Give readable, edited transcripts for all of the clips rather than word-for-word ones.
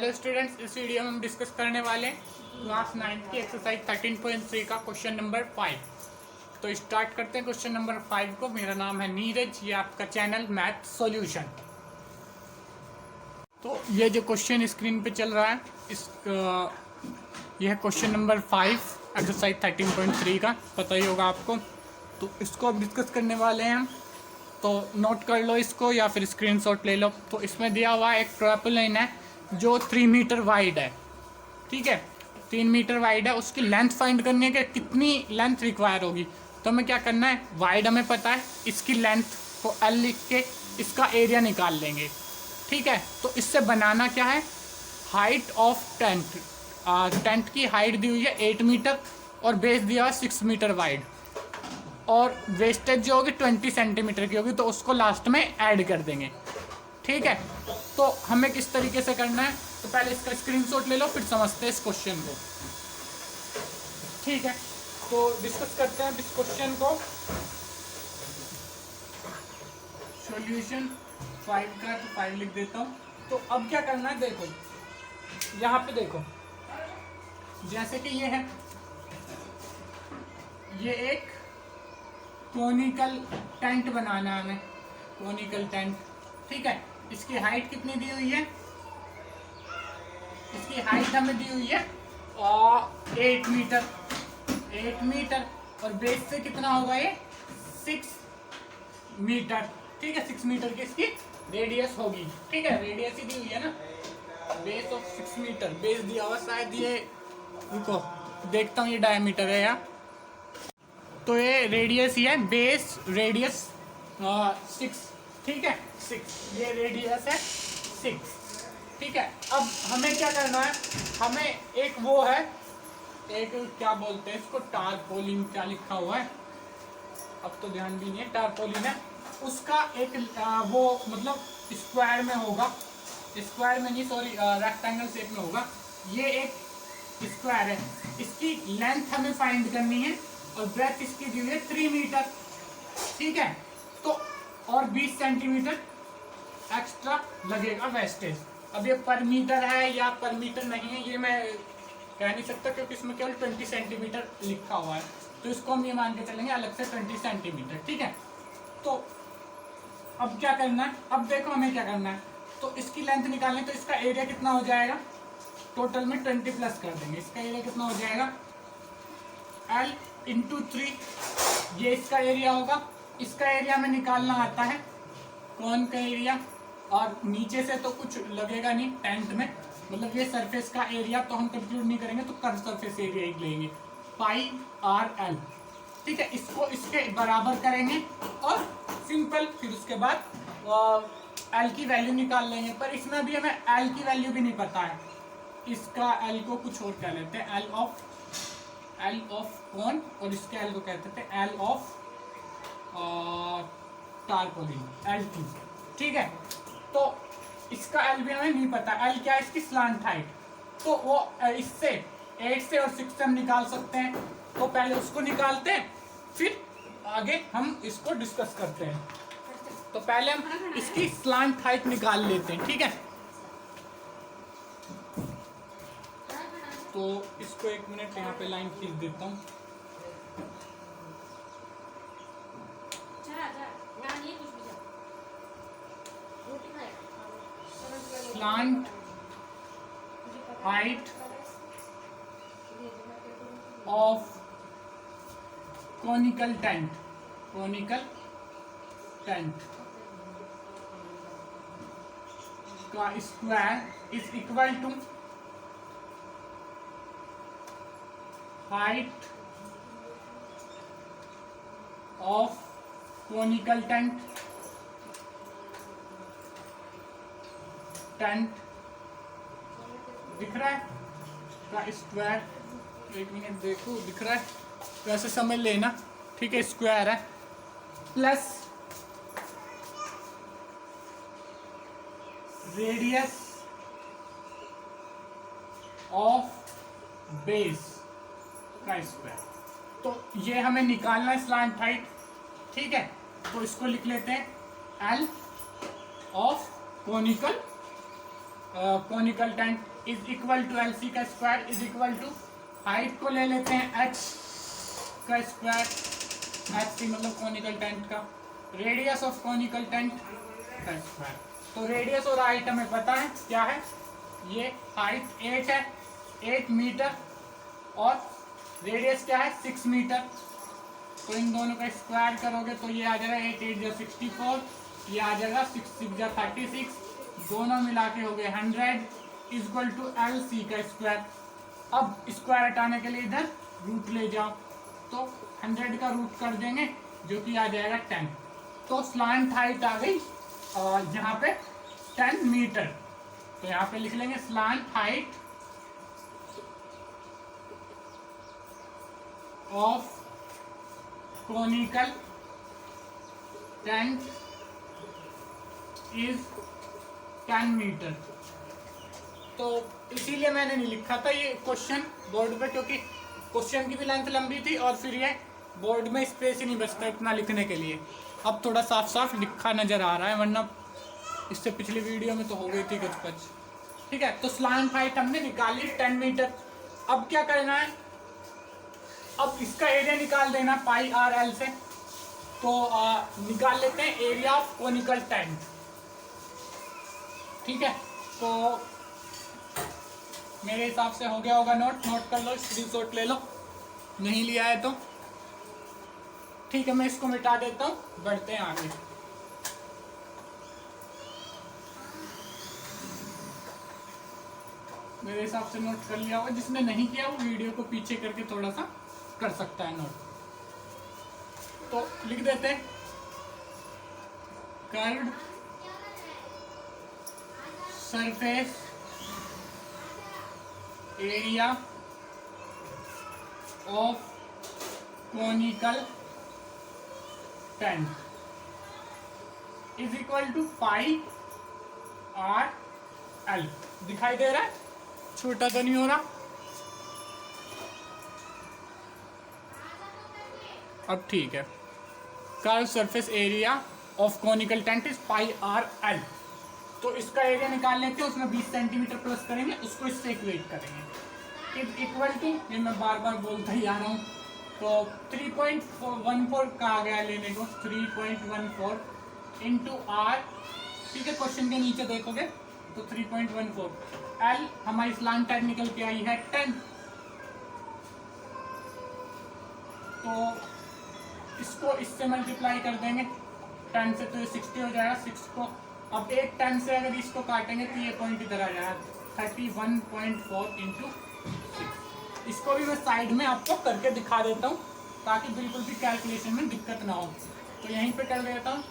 Hello students, इस video में हम डिस्कस करने वाले हैं क्लास 9 की एक्सरसाइज 13.3 का क्वेश्चन नंबर 5। तो स्टार्ट करते हैं क्वेश्चन नंबर 5 को। मेरा नाम है नीरज, ये आपका चैनल मैथ सॉल्यूशन। तो ये जो क्वेश्चन स्क्रीन पे चल रहा है यह है क्वेश्चन नंबर 5 एक्सरसाइज 13.3 का, पता ही होगा आपको। तो इसको अब डिस्कस करने वाले हैं हम, तो नोट कर लो इसको या फिर स्क्रीनशॉट ले लो। तो इसमें दिया हुआ एक ट्रैपलाइन है जो 3 मीटर वाइड है, ठीक है। 3 मीटर वाइड है, उसकी लेंथ फाइंड करनी है कि कितनी लेंथ रिक्वायर होगी। तो हमें क्या करना है, वाइड हमें पता है, इसकी लेंथ को एल लिख के इसका एरिया निकाल लेंगे, ठीक है। तो इससे बनाना क्या है, हाइट ऑफ टेंट। टेंट की हाइट दी हुई है 8 मीटर और बेस दिया हुआ 6 मीटर वाइड, और वेस्टेज जो होगी 20 सेंटीमीटर की होगी, तो उसको लास्ट में ऐड कर देंगे, ठीक है। तो हमें किस तरीके से करना है, तो पहले इसका स्क्रीनशॉट ले लो, फिर समझते हैं इस क्वेश्चन को, ठीक है। तो डिस्कस करते हैं इस क्वेश्चन को। सॉल्यूशन 5 का, तो 5 लिख देता हूँ। तो अब क्या करना है, देखो यहाँ पे देखो, जैसे कि ये है, ये एक कोनिकल टेंट बनाना है हमें, कोनिकल टेंट, ठीक है। इसकी हाइट कितनी दी हुई है, इसकी हाइट हमें दी हुई है 8 मीटर, 8 मीटर, और बेस से कितना होगा ये 6 मीटर, ठीक है। 6 मीटर की इसकी रेडियस होगी, ठीक है। रेडियस ही दी हुई है ना, बेस ऑफ 6 मीटर, बेस दिया हुआ शायद ये, रुको देखता हूँ ये डायमीटर है या, तो ये रेडियस ही है, बेस रेडियस 6, ठीक है, 6, ये रेडियस है 6, ठीक है। अब हमें क्या करना है, हमें एक वो है, एक क्या बोलते हैं इसको, टारपोलिन, क्या लिखा हुआ है अब तो ध्यान भी नहीं है, टारपोलिन है, उसका एक वो मतलब स्क्वायर में होगा, स्क्वायर में नहीं सॉरी रेक्टेंगल शेप में होगा। ये एक स्क्वायर है, इसकी लेंथ हमें फाइंड करनी है और ब्रेथ इसकी दी हुई है 3 मीटर, ठीक है। तो और 20 सेंटीमीटर एक्स्ट्रा लगेगा वेस्टेज। अब ये पर मीटर है या पर मीटर नहीं है ये मैं कह नहीं सकता, क्योंकि इसमें केवल 20 सेंटीमीटर लिखा हुआ है, तो इसको हम ये मान के चलेंगे अलग से 20 सेंटीमीटर, ठीक है। तो अब क्या करना है, अब देखो हमें क्या करना है, तो इसकी लेंथ निकालनी, तो इसका एरिया कितना हो जाएगा, टोटल में 20 प्लस कर देंगे, इसका एरिया कितना हो जाएगा L इंटू 3, ये इसका एरिया होगा। इसका एरिया में निकालना आता है कौन का एरिया, और नीचे से तो कुछ लगेगा नहीं टेंट में, मतलब ये सरफेस का एरिया तो हम कंप्यूट नहीं करेंगे, तो कर्व सरफेस एरिया ही लेंगे, पाई आर एल, ठीक है। इसको इसके बराबर करेंगे और सिंपल, फिर उसके बाद एल की वैल्यू निकाल लेंगे। पर इसमें भी हमें एल की वैल्यू भी नहीं पता है, इसका एल को कुछ और कह लेते हैं, एल ऑफ कौन, और इसके एल को कहते थे L of tarpaulin, L T, ठीक है। तो इसका एल भी हमें नहीं पता, एल क्या है, इसकी स्लांट हाइट, तो वो इससे 8 से और 6 से हम निकाल सकते हैं। तो पहले उसको निकालते हैं, फिर आगे हम इसको डिस्कस करते हैं। तो पहले हम इसकी स्लांट हाइट निकाल लेते हैं, ठीक है। तो इसको 1 मिनट यहाँ पे लाइन खींच देता हूँ। Slant height of conical tent, conical tent का square is equal to height of conical tent दिख रहा है का स्क्वायर, 1 मिनट देखो दिख रहा है, वैसे समझ लेना, ठीक है। स्क्वायर है प्लस रेडियस ऑफ बेस का स्क्वायर, तो ये हमें निकालना है स्लांट हाइट, ठीक है। तो इसको लिख लेते हैं L of conical conical tent is equal to L C का square is equal to height को ले लेते हैं एच का स्क्वायर, एच सी मतलब कॉनिकल टेंट का, रेडियस ऑफ कॉनिकल टेंट का स्क्वायर। तो रेडियस और हाइट हमें पता है क्या है, ये हाइट 8 है 8 मीटर और रेडियस क्या है 6 मीटर। तो इन दोनों का स्क्वायर करोगे तो ये आ जाएगा 8 8 जा 64, ये आ जाएगा 6 6 जा 36, दोनों मिला के हो गए 100 इक्वल टू एल सी का स्क्वायर। अब स्क्वायर हटाने के लिए इधर रूट ले जाओ तो 100 का रूट कर देंगे जो कि आ जाएगा 10। तो स्लांट हाइट आ गई यहाँ पे 10 मीटर। तो यहाँ पे लिख लेंगे slant height of conical tent is 10 metre. तो इसीलिए मैंने नहीं लिखा था ये क्वेश्चन बोर्ड पे, क्योंकि क्वेश्चन की भी लेंथ लंबी थी और फिर ये बोर्ड में स्पेस ही नहीं बचता इतना लिखने के लिए। अब थोड़ा साफ साफ लिखा नजर आ रहा है, वरना इससे पिछली वीडियो में तो हो गई थी गचपच। ठीक है, तो स्लांट हाइट हमने निकाली 10 मीटर। अब क्या करना है, अब इसका एरिया निकाल देना पाई आर एल से। तो निकाल लेते हैं एरिया ऑफ कॉनिकल टेंट। ठीक है, तो मेरे हिसाब से हो गया होगा, नोट कर लो, स्क्रीनशॉट ले लो, नहीं लिया है तो ठीक है मैं इसको मिटा देता हूँ, बढ़ते हैं आगे। मेरे हिसाब से नोट कर लिया होगा, जिसने नहीं किया वो वीडियो को पीछे करके थोड़ा सा कर सकता है नोट। तो लिख देते हैं curved surface area of conical tent is equal to pi r l. दिखाई दे रहा है, छोटा तो नहीं हो रहा। अब ठीक है, curve surface area of conical tent is pi r L. तो इसका एरिया निकाल लेते हैं, उसमें 20 सेंटीमीटर प्लस करेंगे, उसको इससे इक्वेट करेंगे। इज इक्वल टू, ये मैं बार बार बोलता ही आ रहा हूँ, तो 3.14 का आ गया लेने को, 3.14 इंटू आर। ठीक है, क्वेश्चन के नीचे देखोगे तो 3.14। एल हमारी स्लांट टाइप निकल के आई है 10। तो इसको इससे मल्टीप्लाई कर देंगे 10 से, तो ये 60 हो जाएगा। 6 को अब एक 10 से अगर इसको काटेंगे तो ये पॉइंट इधर आ जाएगा 31.4 इंटू 6। इसको भी मैं साइड में आपको करके दिखा देता हूँ ताकि बिल्कुल भी कैलकुलेशन में दिक्कत ना हो। तो यहीं पे कर देता हूँ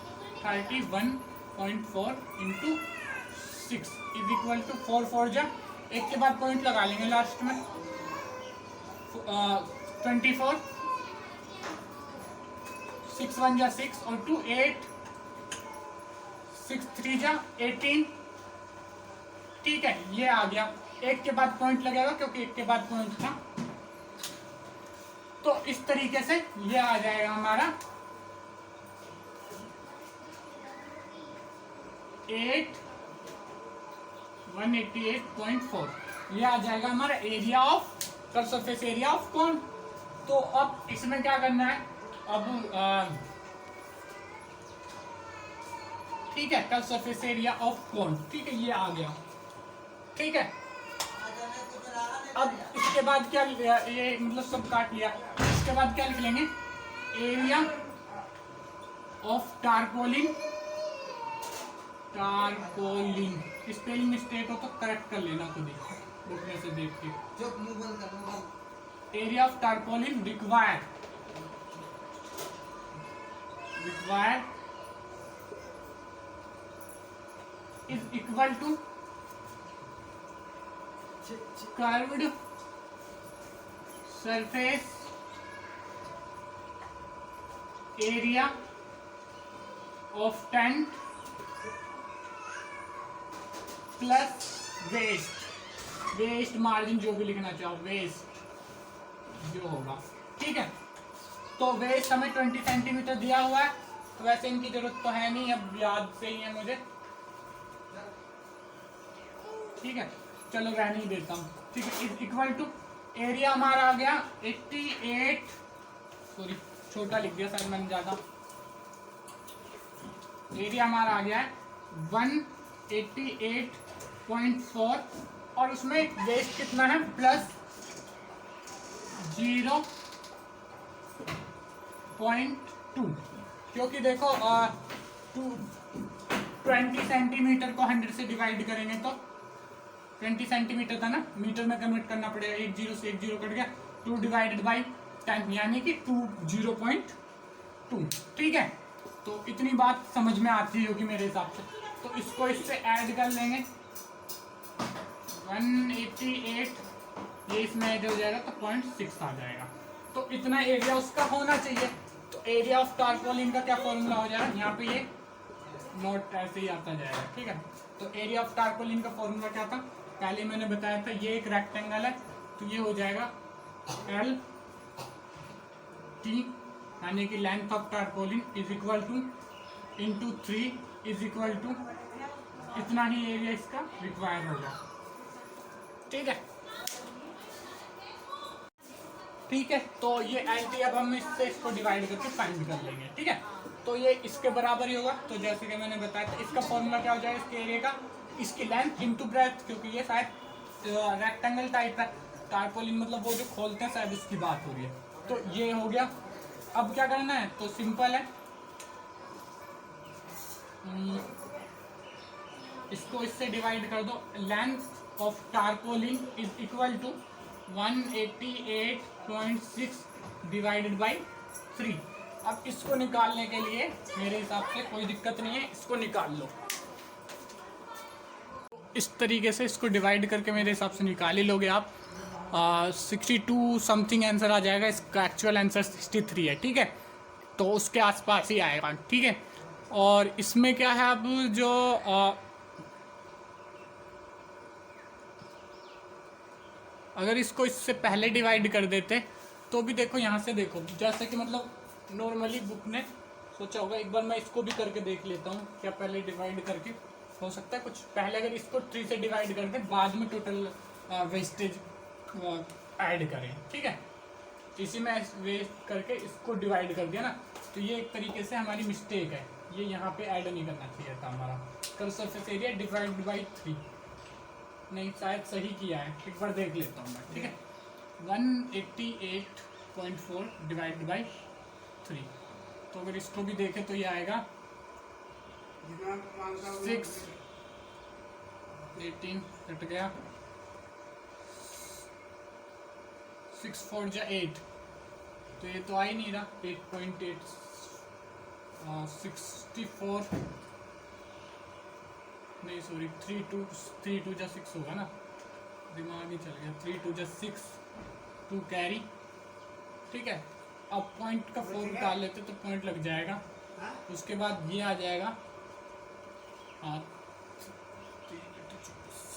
31.4 इंटू 6 इज इक्वल टू 4 4 जा, एक के बाद पॉइंट लगा लेंगे लास्ट में, 24, 6 1 जा 6 और 2 8, 6 3 जा 18। ठीक है, ये आ गया, एक के बाद पॉइंट लगेगा क्योंकि एक के बाद पॉइंट था। तो इस तरीके से ये आ जाएगा हमारा 188.4। ये आ जाएगा हमारा area of curve surface area of कौन। तो अब इसमें क्या करना है, अब ठीक है, कर्व सरफेस एरिया ऑफ कौन। ठीक है, ये आ गया। ठीक है, अब इसके बाद क्या, ये मतलब सब काट लिया। इसके बाद क्या लिख लेंगे, area of tarpaulin. Tarpaulin spelling mistake हो तो करेक्ट कर लेना खुद ही बुक में से देख के। Area of tarpaulin require is equal to curved surface area of tent plus waste margin, जो भी लिखना चाहो, वेस्ट जो होगा। ठीक है, तो वेस्ट हमें 20 सेंटीमीटर दिया हुआ है, तो वैसे इनकी जरूरत तो है नहीं, अब याद से ही है मुझे। ठीक है, चलो रहने ही देता हूँ। ठीक है, इज इक्वल टू एरिया हमारा आ गया 88, सॉरी छोटा लिख दिया शायद मैंने ज़्यादा, एरिया हमारा आ गया है 188.4 और उसमें वेस्ट कितना है प्लस 0.2, क्योंकि देखो 20 सेंटीमीटर को 100 से डिवाइड करेंगे तो 20 सेंटीमीटर था ना, मीटर में कन्वर्ट करना पड़ेगा, एक जीरो से एक जीरो कट गया, 2 डिवाइडेड बाई 10 यानी कि 0.2। ठीक है, तो इतनी बात समझ में आती होगी मेरे हिसाब से। तो इसको इससे ऐड कर लेंगे 188, ये इसमें ऐड हो जाएगा तो 0.6 आ जाएगा। तो इतना एरिया उसका होना चाहिए। तो एरिया ऑफ टारपोलिन का क्या फॉर्मूला हो जाएगा, यहाँ पे ये नोट ऐसे ही आता जाएगा। ठीक है, तो एरिया ऑफ टारपोलिन का फॉर्मूला क्या था, पहले मैंने बताया था, ये एक रेक्टेंगल है तो ये हो जाएगा एल टी यानी कि length of tarpaulin is equal to into 3 is equal to इतना ही एरिया इसका रिक्वायर होगा। ठीक है, ठीक है, तो ये एल टी अब हम इससे इसको डिवाइड करके फाइंड कर लेंगे। ठीक है, तो ये इसके बराबर ही होगा। तो जैसे कि मैंने बताया था, इसका फॉर्मूला क्या हो जाएगा इसके एरिया का, इसकी लेंथ इंटू ब्रेथ, क्योंकि ये शायद रेक्टेंगल टाइप है टारपोलिन, मतलब वो जो खोलते हैं शायद उसकी बात हो रही है। तो ये हो गया। अब क्या करना है, तो सिंपल है, इसको इससे डिवाइड कर दो। Length of tarpaulin is equal to 188.6 divided by 3। अब इसको निकालने के लिए मेरे हिसाब से कोई दिक्कत नहीं है, इसको निकाल लो। इस तरीके से इसको डिवाइड करके मेरे हिसाब से निकाल ही लोगे आप। 62 समथिंग आंसर आ जाएगा, इसका एक्चुअल आंसर 63 है। ठीक है, तो उसके आसपास ही आएगा। ठीक है, और इसमें क्या है, अब जो अगर इसको इससे पहले डिवाइड कर देते तो भी देखो, यहाँ से देखो, जैसे कि मतलब नॉर्मली बुक ने सोचा होगा। एक बार मैं इसको भी करके देख लेता हूँ, क्या पहले डिवाइड करके हो सकता है कुछ पहले, अगर इसको 3 से डिवाइड कर दे बाद में टोटल वेस्टेज ऐड करें। ठीक है, इसी में वेस्ट करके इसको डिवाइड कर दिया ना, तो ये एक तरीके से हमारी मिस्टेक है, ये यहाँ पे ऐड नहीं करना चाहिए था हमारा। Curved surface area divide by 3, नहीं शायद सही किया है, एक बार देख लेता हूँ मैं। ठीक है, 188.4 डिवाइड बाई 3, तो अगर इसको भी देखें तो ये आएगा 6, 18 कट गया, 6 4 जा 8, तो ये तो आ ही नहीं रहा। 8.8 64 नहीं सॉरी 3 2 जा 6 होगा ना, दिमाग ही चल गया। 3 2 जा 6, 2 कैरी। ठीक है, अब पॉइंट का 4 डाल लेते तो पॉइंट लग जाएगा, उसके बाद ये आ जाएगा।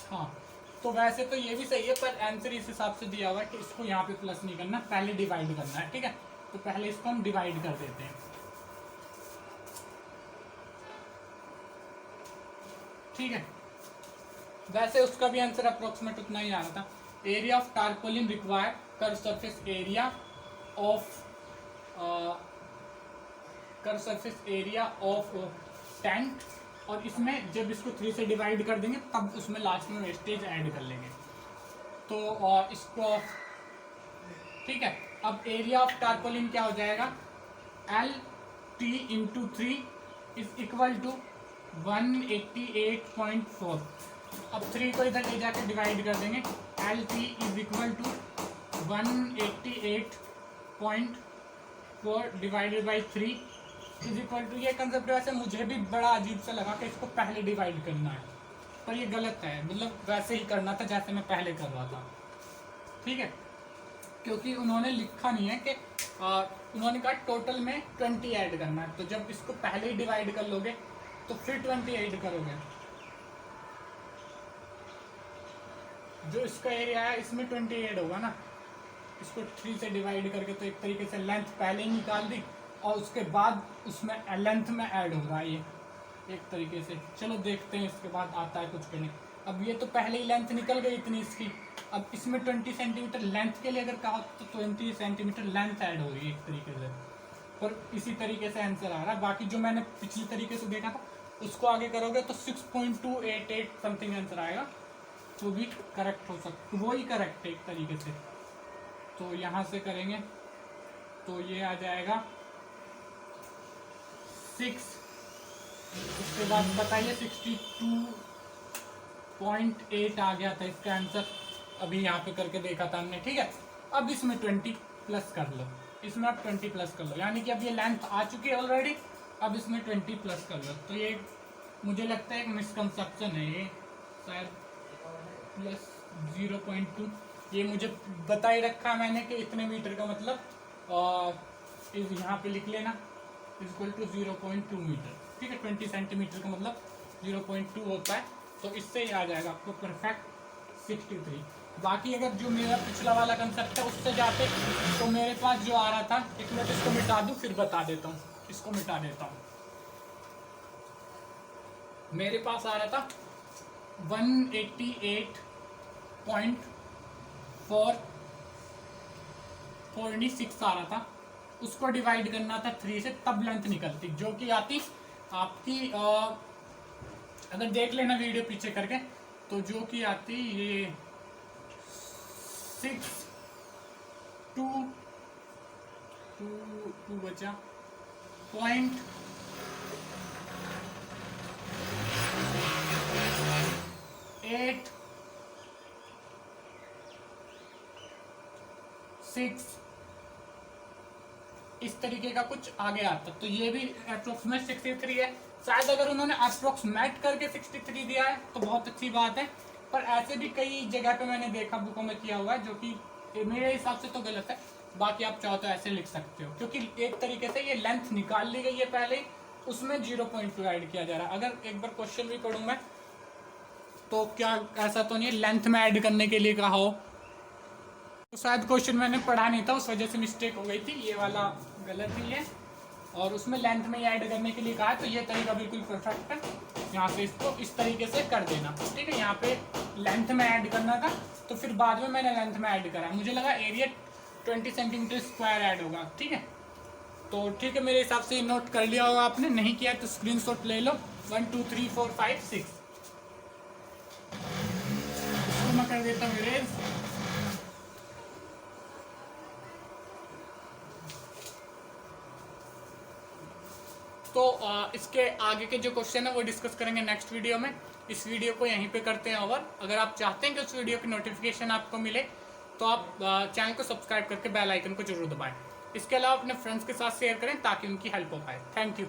हाँ, तो वैसे तो ये भी सही है, पर आंसर इस हिसाब से दिया हुआ है कि इसको यहाँ पे प्लस नहीं करना, पहले डिवाइड करना है। ठीक है, तो पहले इसको हम डिवाइड कर देते हैं। ठीक है, वैसे उसका भी आंसर अप्रोक्सीमेट उतना ही आ रहा था। Area of tarpaulin require curved surface area of tent, और इसमें जब इसको 3 से डिवाइड कर देंगे तब उसमें लास्ट में वेस्टेज ऐड कर लेंगे। तो इसको ठीक है, अब एरिया ऑफ टारपोलिन क्या हो जाएगा, L T into 3 is equal to 188.4। अब 3 को इधर ले जाकर डिवाइड कर देंगे, L T is equal to 188.4 divided by 3 is equal to, ये कंसेप्ट वैसे मुझे भी बड़ा अजीब सा लगा कि इसको पहले डिवाइड करना है, पर ये गलत है, मतलब वैसे ही करना था जैसे मैं पहले कर रहा था। ठीक है, क्योंकि उन्होंने लिखा नहीं है कि उन्होंने कहा टोटल में 20 ऐड करना है, तो जब इसको पहले ही डिवाइड कर लोगे तो फिर 20 ऐड करोगे। जो इसका एरिया है इसमें 20 ऐड होगा ना, इसको 3 से डिवाइड करके, तो एक तरीके से लेंथ पहले ही निकाल दी और उसके बाद उसमें लेंथ में ऐड हो रहा है ये एक तरीके से। चलो देखते हैं इसके बाद आता है कुछ के नहीं। अब ये तो पहले ही लेंथ निकल गई इतनी इसकी, अब इसमें 20 सेंटीमीटर लेंथ के लिए अगर कहा तो 20 सेंटीमीटर लेंथ ऐड हो रही है एक तरीके से, पर इसी तरीके से आंसर आ रहा है। बाकी जो मैंने पिछले तरीके से देखा था उसको आगे करोगे तो 6.288 समथिंग आंसर आएगा, तो भी करेक्ट हो सकता, वो ही करेक्ट है एक तरीके से। तो यहाँ से करेंगे तो ये आ जाएगा 6, उसके बाद बताइए 62.8 आ गया था इसका आंसर, अभी यहाँ पे करके देखा था हमने, ठीक है। अब इसमें 20 प्लस कर लो, इसमें अब 20 प्लस कर लो, यानी कि अब ये लेंथ आ चुकी है ऑलरेडी, अब इसमें 20 प्लस कर लो। तो ये मुझे लगता है एक मिसकंसेप्शन है, ये शायद प्लस 0.2, ये मुझे बता ही रखा है मैंने कि इतने मीटर का मतलब यहाँ पे लिख लेना इक्वल टू 0.2 मीटर, ठीक है। 20 सेंटीमीटर का मतलब 0.2 होता है, तो इससे ही आ जाएगा आपको परफेक्ट 63। बाकी अगर जो मेरा पिछला वाला कंसेप्ट है उससे जाते तो मेरे पास जो आ रहा था, एक मिनट इसको मिटा दूँ फिर बता देता हूँ, इसको मिटा देता हूँ। मेरे पास आ रहा था 188.446 आ रहा था, उसको डिवाइड करना था 3 से, तब लेंथ निकलती, जो कि आती आपकी अगर देख लेना वीडियो पीछे करके, तो जो कि आती ये 6.2 बचा .8 6 इस तरीके का कुछ आगे आता, तो ये भी अप्रोक्सीमेट 63 है। शायद अगर उन्होंने अप्रोक्सीमेट करके 63 दिया है तो बहुत अच्छी बात है, पर ऐसे भी कई जगह पे मैंने देखा बुकों में किया हुआ है, जो कि मेरे हिसाब से तो गलत है। बाकी आप चाहो तो ऐसे लिख सकते हो, क्योंकि एक तरीके से ये लेंथ निकाल ली गई है पहले, उसमें 0.2 ऐड किया जा रहा है। अगर एक बार क्वेश्चन भी पढ़ूँ मैं तो क्या ऐसा तो नहीं लेंथ में ऐड करने के लिए कहा हो, तो शायद क्वेश्चन मैंने पढ़ा नहीं था, उस वजह से मिस्टेक हो गई थी, ये वाला गलत ही है, और उसमें लेंथ में ऐड करने के लिए कहा है, तो ये तरीका बिल्कुल परफेक्ट है। यहाँ से इसको इस तरीके से कर देना, ठीक है। यहाँ पे लेंथ में ऐड करना था, तो फिर बाद में मैंने लेंथ में ऐड करा, मुझे लगा एरिया 20 सेंटीमीटर स्क्वायर ऐड होगा, ठीक है। तो ठीक है, मेरे हिसाब से नोट कर लिया होगा आपने, नहीं किया तो स्क्रीनशॉट ले लो। 1 2 3 4 5 6 इसको मैं कर देता हूँ इरेज। तो इसके आगे के जो क्वेश्चन है वो डिस्कस करेंगे नेक्स्ट वीडियो में। इस वीडियो को यहीं पे करते हैं ओवर। अगर आप चाहते हैं कि उस वीडियो की नोटिफिकेशन आपको मिले तो आप चैनल को सब्सक्राइब करके बेल आइकन को जरूर दबाएं। इसके अलावा अपने फ्रेंड्स के साथ शेयर करें ताकि उनकी हेल्प हो पाए। Thank you.